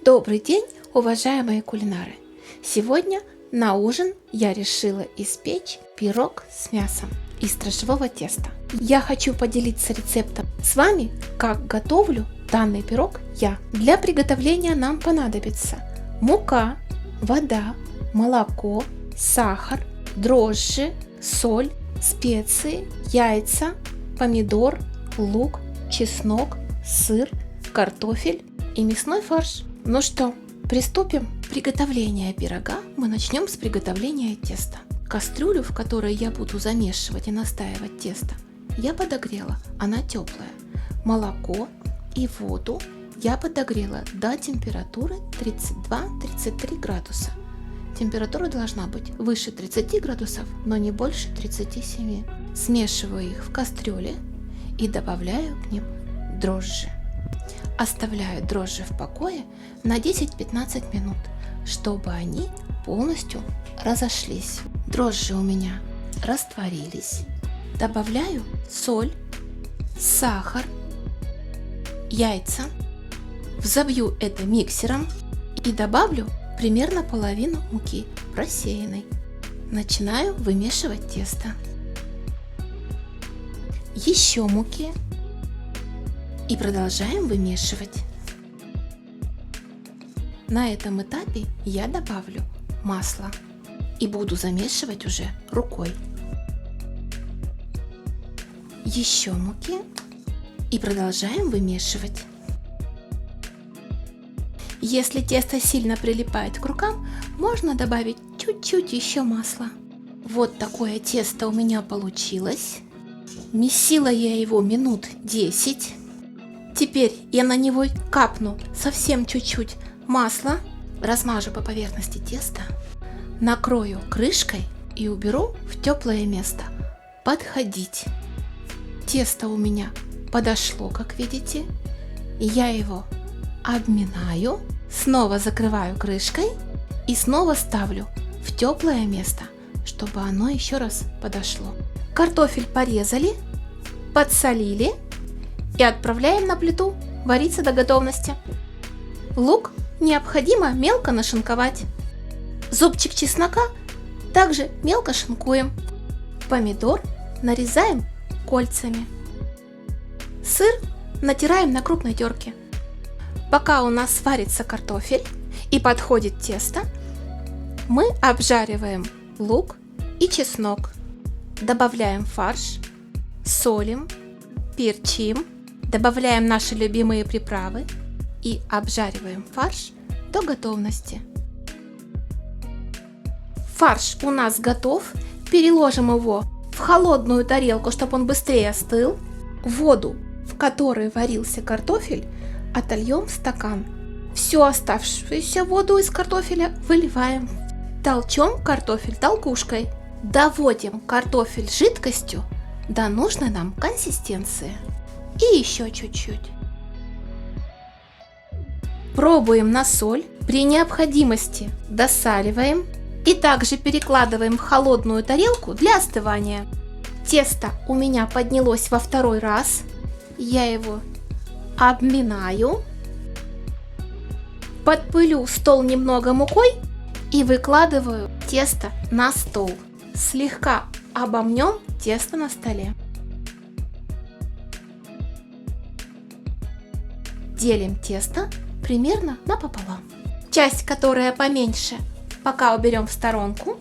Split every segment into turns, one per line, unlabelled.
Добрый день, уважаемые кулинары! Сегодня на ужин я решила испечь пирог с мясом из дрожжевого теста. Я хочу поделиться рецептом с вами, как готовлю данный пирог я. Для приготовления нам понадобится мука, вода, молоко, сахар, дрожжи, соль, специи, яйца, помидор, лук, чеснок, сыр, картофель и мясной фарш. Ну что, приступим? Приготовление пирога мы начнем с приготовления теста. Кастрюлю, в которой я буду замешивать и настаивать тесто, я подогрела, она теплая. Молоко и воду я подогрела до температуры 32-33 градуса. Температура должна быть выше 30 градусов, но не больше 37. Смешиваю их в кастрюле и добавляю к ним дрожжи. Оставляю дрожжи в покое на 10-15 минут, чтобы они полностью разошлись. Дрожжи у меня растворились. Добавляю соль, сахар, яйца. Взобью это миксером и добавлю примерно половину муки просеянной. Начинаю вымешивать тесто. Еще муки. И продолжаем вымешивать. На этом этапе я добавлю масло и буду замешивать уже рукой. Еще муки и продолжаем вымешивать. Если тесто сильно прилипает к рукам, можно добавить чуть-чуть еще масла. Вот такое тесто у меня получилось. Месила я его минут 10. Теперь я на него капну совсем чуть-чуть масла, размажу по поверхности теста, накрою крышкой и уберу в теплое место подходить. Тесто у меня подошло, как видите, я его обминаю, снова закрываю крышкой и снова ставлю в теплое место, чтобы оно еще раз подошло. Картофель порезали, подсолили и отправляем на плиту вариться до готовности. Лук необходимо мелко нашинковать. Зубчик чеснока также мелко шинкуем. Помидор нарезаем кольцами. Сыр натираем на крупной терке. Пока у нас варится картофель и подходит тесто, мы обжариваем лук и чеснок. Добавляем фарш, солим, перчим. Добавляем наши любимые приправы и обжариваем фарш до готовности. Фарш у нас готов. Переложим его в холодную тарелку, чтобы он быстрее остыл. Воду, в которой варился картофель, отольем в стакан. Всю оставшуюся воду из картофеля выливаем. Толчем картофель толкушкой. Доводим картофель жидкостью до нужной нам консистенции. И еще чуть-чуть. Пробуем на соль. При необходимости досаливаем. И также перекладываем в холодную тарелку для остывания. Тесто у меня поднялось во второй раз. Я его обминаю. Подпылю стол немного мукой и выкладываю тесто на стол. Слегка обомнем тесто на столе. Делим тесто примерно напополам. Часть, которая поменьше, пока уберем в сторонку.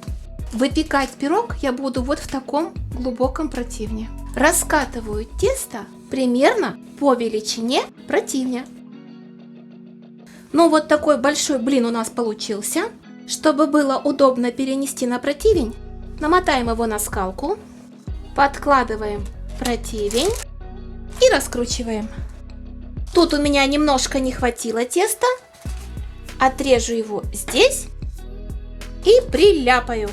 Выпекать пирог я буду вот в таком глубоком противне. Раскатываю тесто примерно по величине противня. Ну вот такой большой блин у нас получился. Чтобы было удобно перенести на противень, намотаем его на скалку, подкладываем противень и раскручиваем. Тут у меня немножко не хватило теста. Отрежу его здесь и приляпаю.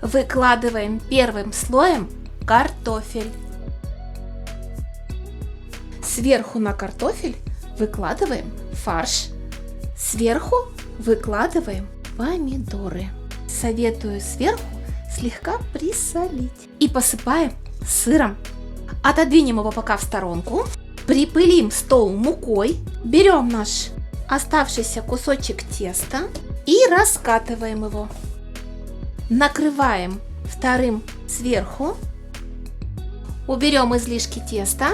Выкладываем первым слоем картофель. Сверху на картофель выкладываем фарш. Сверху выкладываем помидоры. Советую сверху слегка присолить. И посыпаем сыром. Отодвинем его пока в сторонку. Припылим стол мукой. Берем наш оставшийся кусочек теста и раскатываем его. Накрываем вторым сверху. Уберем излишки теста.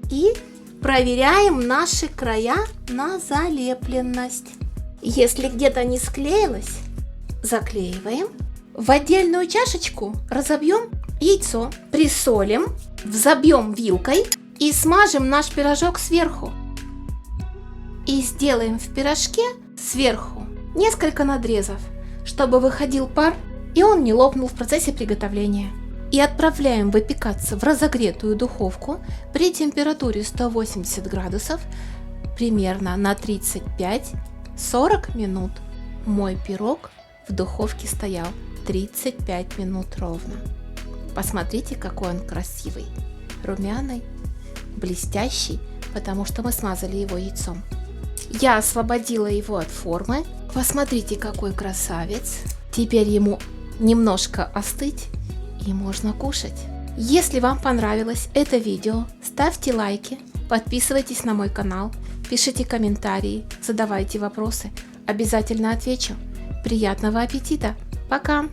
И проверяем наши края на залепленность. Если где-то не склеилось, заклеиваем. В отдельную чашечку разобьем яйцо, присолим, взобьем вилкой и смажем наш пирожок сверху. И сделаем в пирожке сверху несколько надрезов, чтобы выходил пар и он не лопнул в процессе приготовления. И отправляем выпекаться в разогретую духовку при температуре 180 градусов примерно на 35-40 минут. Мой пирог в духовке стоял 35 минут ровно. Посмотрите, какой он красивый, румяный, блестящий, потому что мы смазали его яйцом. Я освободила его от формы. Посмотрите, какой красавец. Теперь ему немножко остыть. И можно кушать. Если вам понравилось это видео, ставьте лайки, подписывайтесь на мой канал, пишите комментарии, задавайте вопросы. Обязательно отвечу. Приятного аппетита! Пока!